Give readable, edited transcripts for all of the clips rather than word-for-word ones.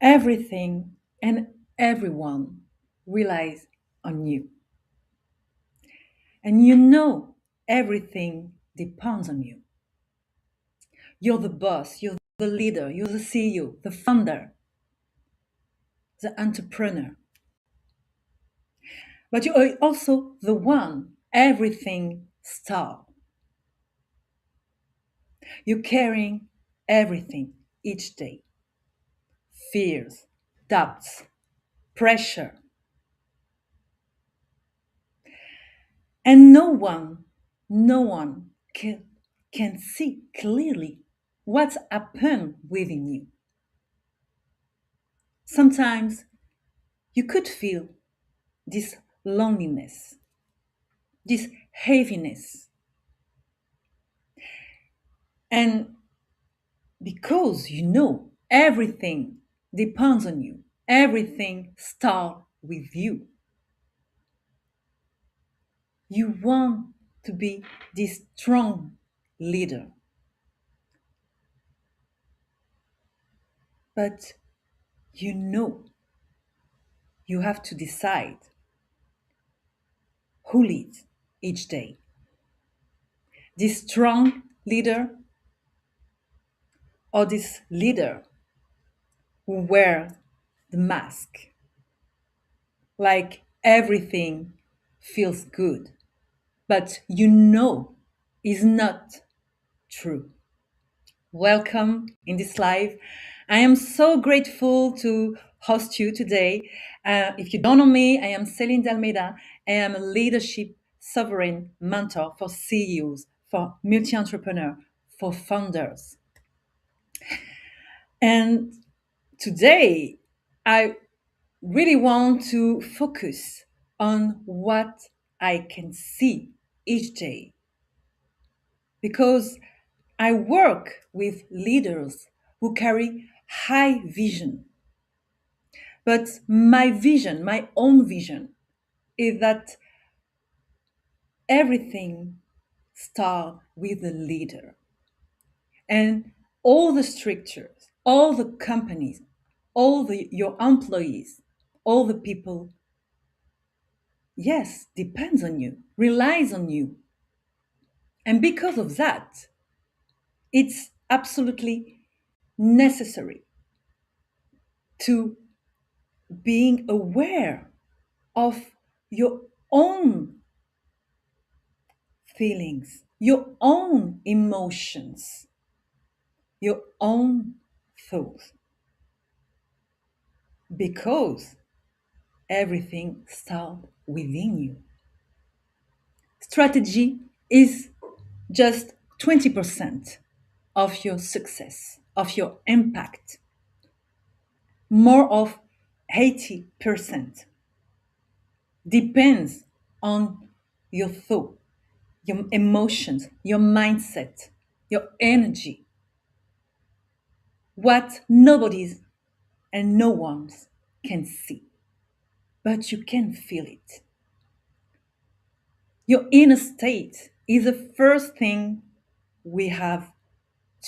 Everything and everyone relies on you. And you know everything depends on you. You're the boss, you're the leader, you're the CEO, the founder, the entrepreneur. But you are also the one everything starts. You're carrying everything each day: fears, doubts, pressure. And no one can see clearly what's happened within you. Sometimes you could feel this loneliness, this heaviness. And because you know everything depends on you, everything starts with you, you want to be this strong leader. But you know you have to decide who leads each day. This strong leader or this leader who wear the mask, like everything feels good, but you know is not true. Welcome in this live. I am so grateful to host you today. If you don't know me, I am Celine Dalmeida. I am a leadership sovereign mentor for CEOs, for multi entrepreneurs, for founders. And today, I really want to focus on what I can see each day because I work with leaders who carry high vision. But my vision, my own vision, is that everything starts with the leader. And all the structures, all the companies, your employees, all the people, yes, depends on you, relies on you. And because of that, it's absolutely necessary to being aware of your own feelings, your own emotions, your own thoughts, because everything starts within you. Strategy is just 20% of your success, of your impact. More of 80% depends on your thought, your emotions, your mindset, your energy, what nobody's and no one's can see, but you can feel it. Your inner state is the first thing we have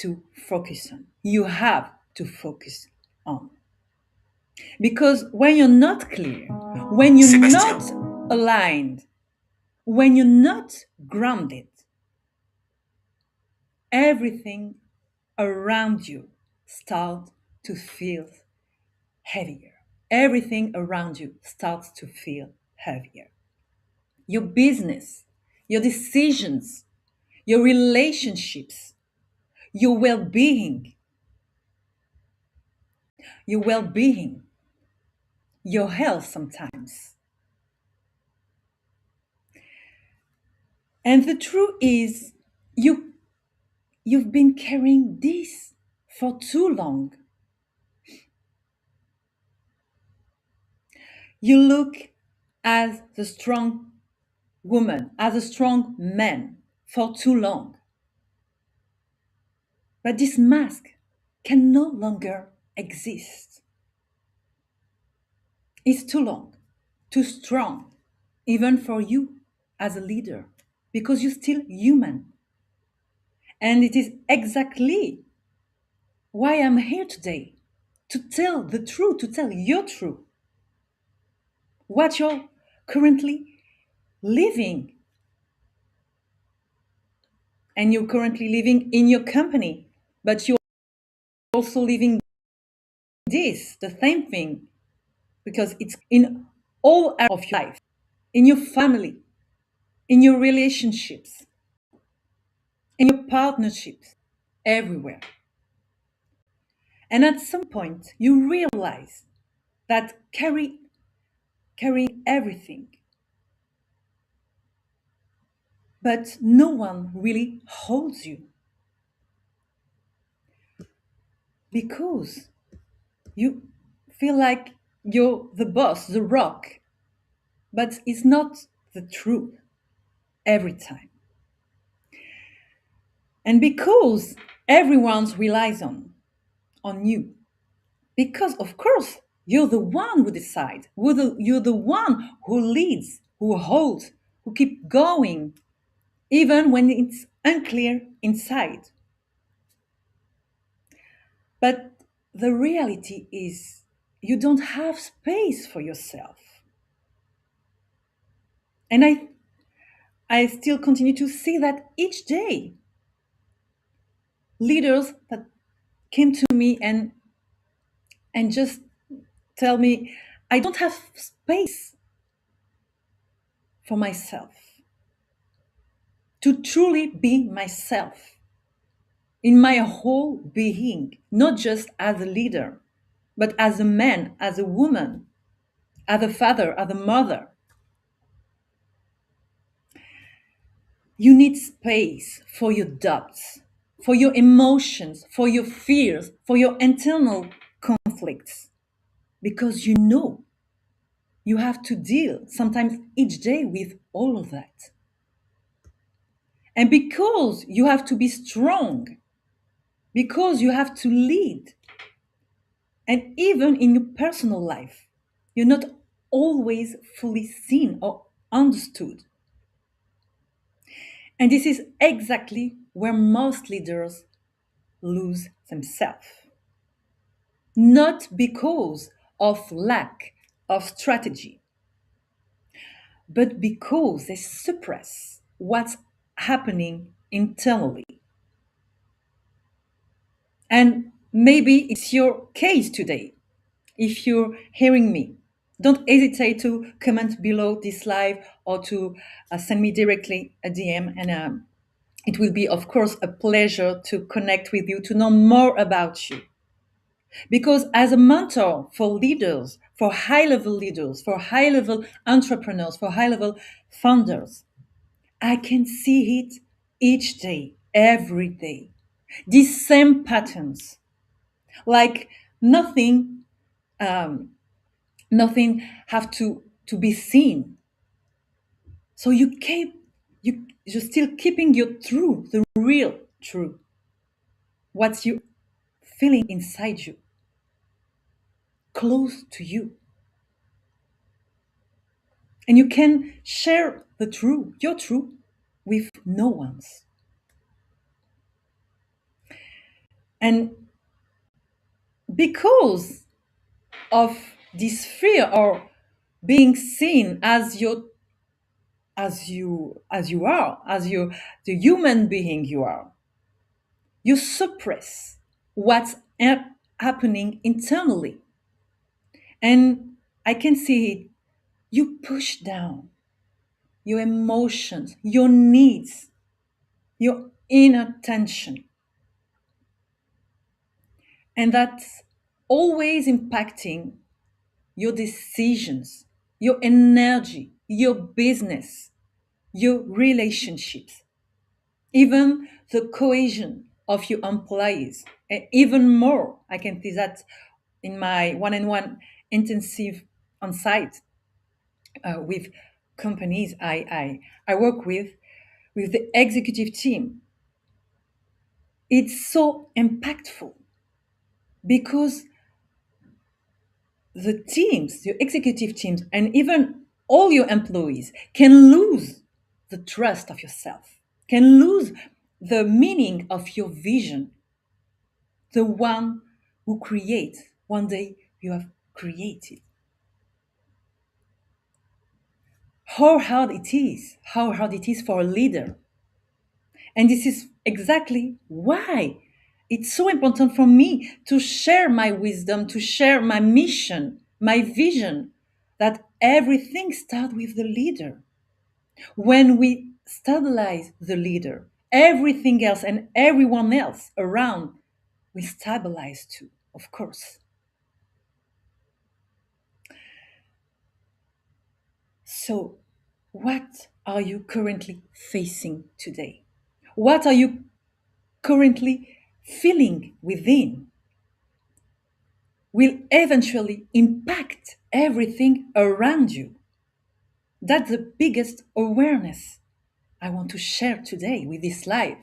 to focus on. You have to focus on. Because when you're not clear, when you're not aligned, when you're not grounded, everything around you starts to feel heavier. Everything around you starts to feel heavier. Your business, your decisions, your relationships, your well-being, your health sometimes. And the truth is, you've been carrying this for too long. You look as the strong woman, as a strong man for too long. But this mask can no longer exist. It's too long, too strong, even for you as a leader, because you're still human. And it is exactly why I'm here today to tell the truth, to tell your truth, what you're currently living. And you're currently living in your company, but you're also living this, the same thing, because it's in all areas of your life, in your family, in your relationships, in your partnerships, everywhere. And at some point, you realize that carrying everything, but no one really holds you because you feel like you're the boss, the rock, but it's not the truth every time. And because everyone relies on you, because of course you're the one who decides, you're the one who leads, who holds, who keep going, even when it's unclear inside. But the reality is you don't have space for yourself. And I still continue to see that each day. Leaders that came to me and just tell me, I don't have space for myself to truly be myself in my whole being, not just as a leader, but as a man, as a woman, as a father, as a mother. You need space for your doubts, for your emotions, for your fears, for your internal conflicts, because you know you have to deal sometimes each day with all of that. And because you have to be strong, because you have to lead, and even in your personal life, you're not always fully seen or understood. And this is exactly where most leaders lose themselves. Not because of lack of strategy, but because they suppress what's happening internally. And maybe it's your case today. If you're hearing me, don't hesitate to comment below this live or to send me directly a DM. And it will be, of course, a pleasure to connect with you, to know more about you. Because as a mentor for leaders, for high level leaders, for high level entrepreneurs, for high level founders, I can see it each day, every day. These same patterns, like nothing, um, nothing have to be seen. So you're still keeping your truth, the real truth, what you feeling inside you, close to you. And you can share the truth, your truth, with no one's. And because of this fear or being seen as you the human being you are, you suppress what's happening internally. And I can see it. You push down your emotions, your needs, your inner tension. And that's always impacting your decisions, your energy, your business, your relationships, even the cohesion of your employees. And even more, I can see that in my one-on-one intensive on site with companies I work with the executive team. It's so impactful because the teams, your executive teams, and even all your employees can lose the trust of yourself, can lose the meaning of your vision, the one who creates one day you have created. How hard it is for a leader. And this is exactly why it's so important for me to share my wisdom, to share my mission, my vision, that everything starts with the leader. When we stabilize the leader, everything else and everyone else around will stabilize too, of course. So, what are you currently facing today? What are you currently feeling within? Will eventually impact everything around you. That's the biggest awareness I want to share today with this live.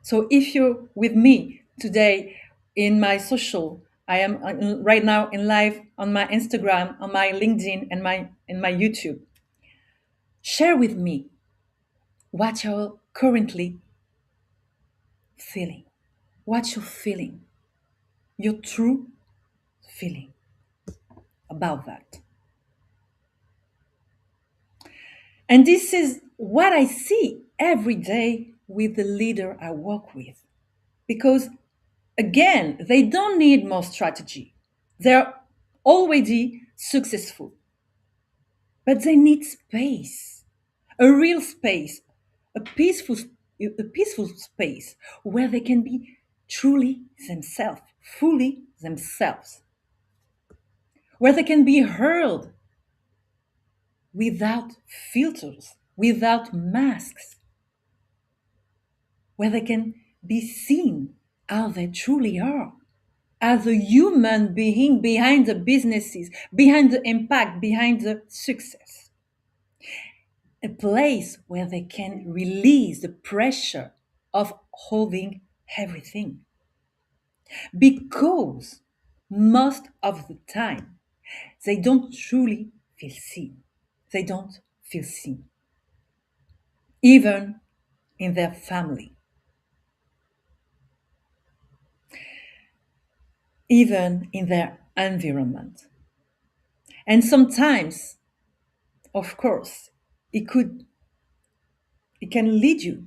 So if you're with me today in my social, I am right now in live on my Instagram, on my LinkedIn, and my YouTube. Share with me what you're currently feeling, what you're feeling, your true feeling about that. And this is what I see every day with the leader I work with. Because again, they don't need more strategy. They're already successful, but they need space, a real space, a peaceful, a peaceful space where they can be truly themselves, fully themselves, where they can be heard without filters, without masks, where they can be seen how they truly are, as a human being behind the businesses, behind the impact, behind the success. A place where they can release the pressure of holding everything. Because most of the time, they don't truly feel seen. They don't feel seen, even in their family, even in their environment. And sometimes, of course, it could it can lead you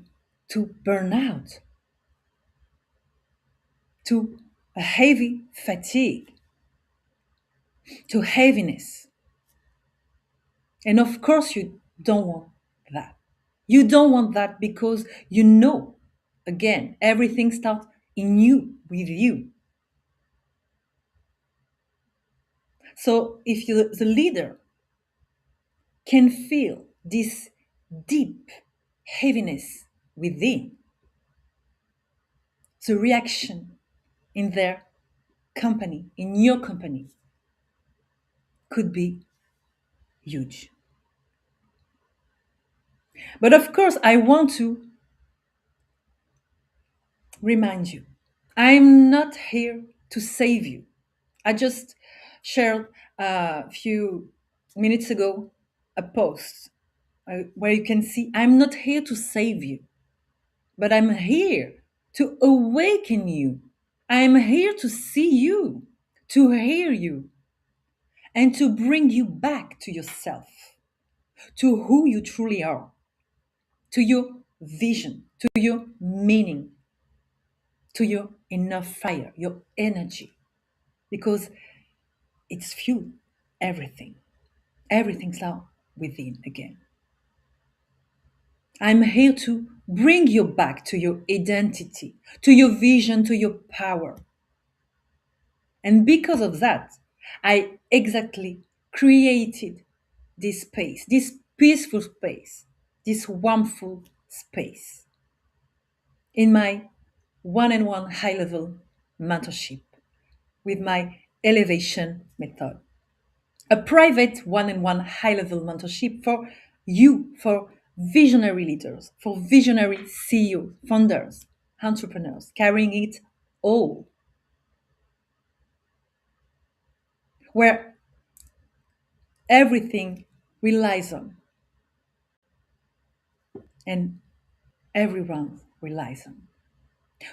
to burnout, to a heavy fatigue, to heaviness. And of course, you don't want that. You don't want that because you know, again, everything starts in you, with you. So if you, the leader, can feel this deep heaviness within, the reaction in their company, in your company, could be huge. But of course, I want to remind you I'm not here to save you. I just shared a few minutes ago a post where you can see I'm not here to save you, but I'm here to awaken you. I'm here to see you, to hear you, and to bring you back to yourself, to who you truly are, to your vision, to your meaning, to your inner fire, your energy, because it's fuel everything. Everything's now within again. I'm here to bring you back to your identity, to your vision, to your power. And because of that, I exactly created this space, this peaceful space, this warmful space in my one-on-one high-level mentorship with my elevation method. A private one-on-one high-level mentorship for you, for visionary leaders, for visionary CEOs, founders, entrepreneurs, carrying it all, where everything relies on and everyone relies on.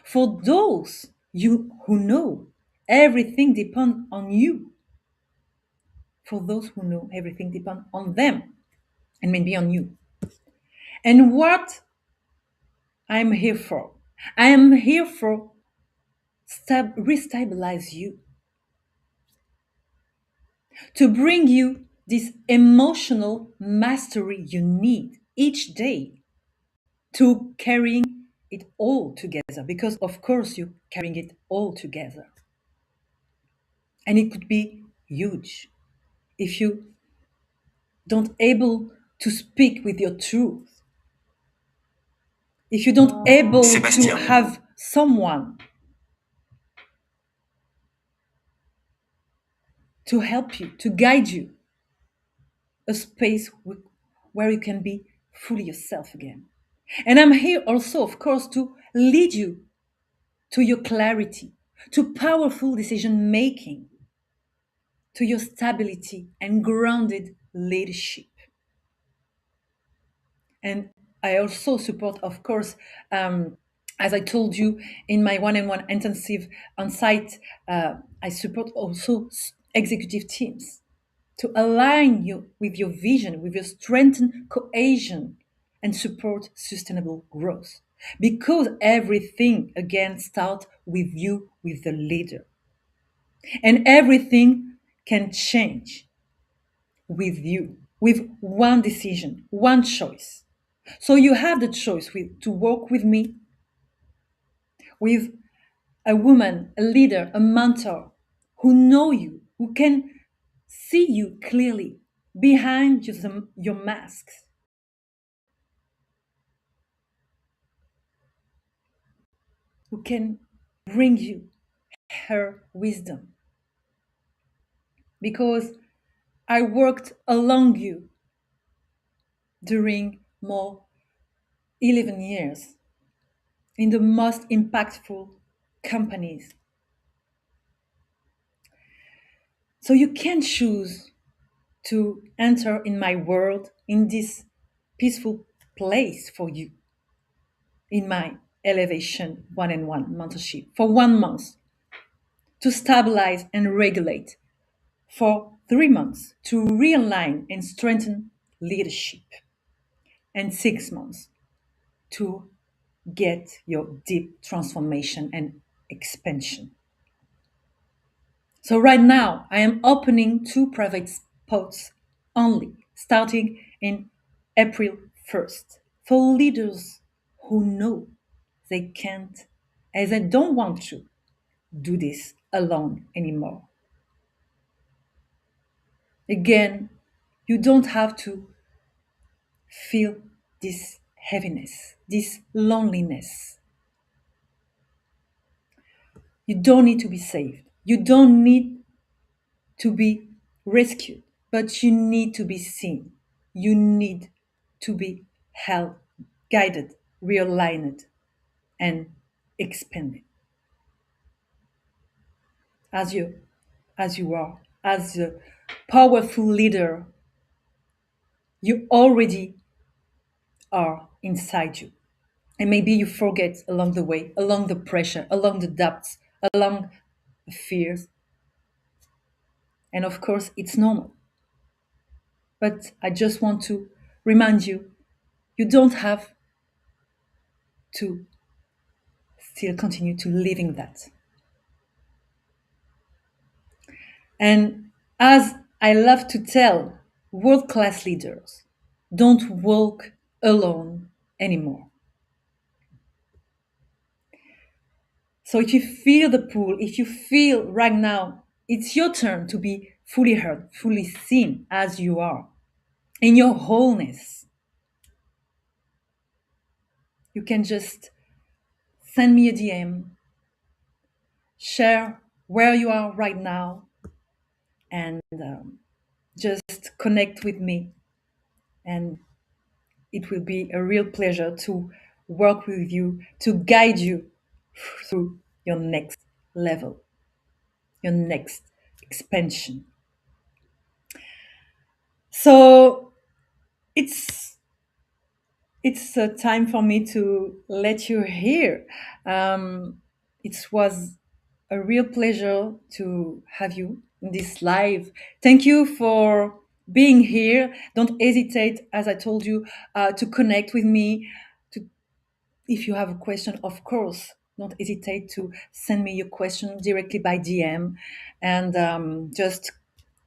For those you who know everything depends on you. For those who know everything depends on them and maybe on you. And what I'm here for? I am here for restabilize you, to bring you this emotional mastery you need each day to carrying it all together, because of course you're carrying it all together, and it could be huge if you don't able to speak with your truth, if you don't able to have someone to help you, to guide you, a space where you can be fully yourself again. And I'm here also, of course, to lead you to your clarity, to powerful decision making, to your stability and grounded leadership. And I also support, of course, as I told you in my one-on-one intensive on site, I support also executive teams to align you with your vision, with your strengthened cohesion and support sustainable growth. Because everything again starts with you, with the leader. And everything can change with you, with one decision, one choice. So you have the choice to work with me, with a woman, a leader, a mentor who know you, who can see you clearly behind your masks, who can bring you her wisdom. Because I worked along you during more 11 years in the most impactful companies. So you can choose to enter in my world, in this peaceful place for you, in my elevation one-on-one mentorship for 1 month, to stabilize and regulate, for 3 months to realign and strengthen leadership, and 6 months to get your deep transformation and expansion. So right now, I am opening 2 private spots only, starting in April 1st, for leaders who know they can't, as they don't want to, do this alone anymore. Again, you don't have to feel this heaviness, this loneliness. You don't need to be saved. You don't need to be rescued, but you need to be seen. You need to be held, guided, realigned, and expanded as you are, as a powerful leader you already are inside you. And maybe you forget along the way, along the pressure, along the doubts, along the fears. And of course, it's normal. But I just want to remind you, you don't have to still continue to living that. And as I love to tell world-class leaders, don't walk alone anymore. So if you feel the pull, if you feel right now, it's your turn to be fully heard, fully seen as you are, in your wholeness. You can just send me a DM, share where you are right now, and just connect with me. And it will be a real pleasure to work with you, to guide you through your next level, your next expansion. So it's time for me to let you hear. It was a real pleasure to have you in this live. Thank you for being here. Don't hesitate, as I told you, to connect with me. To, if you have a question, of course, don't hesitate to send me your question directly by DM, and just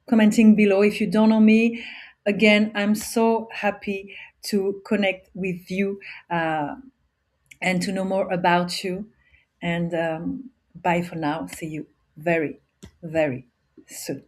commenting below if you don't know me. Again, I'm so happy to connect with you and to know more about you. And bye for now. See you very, very soon.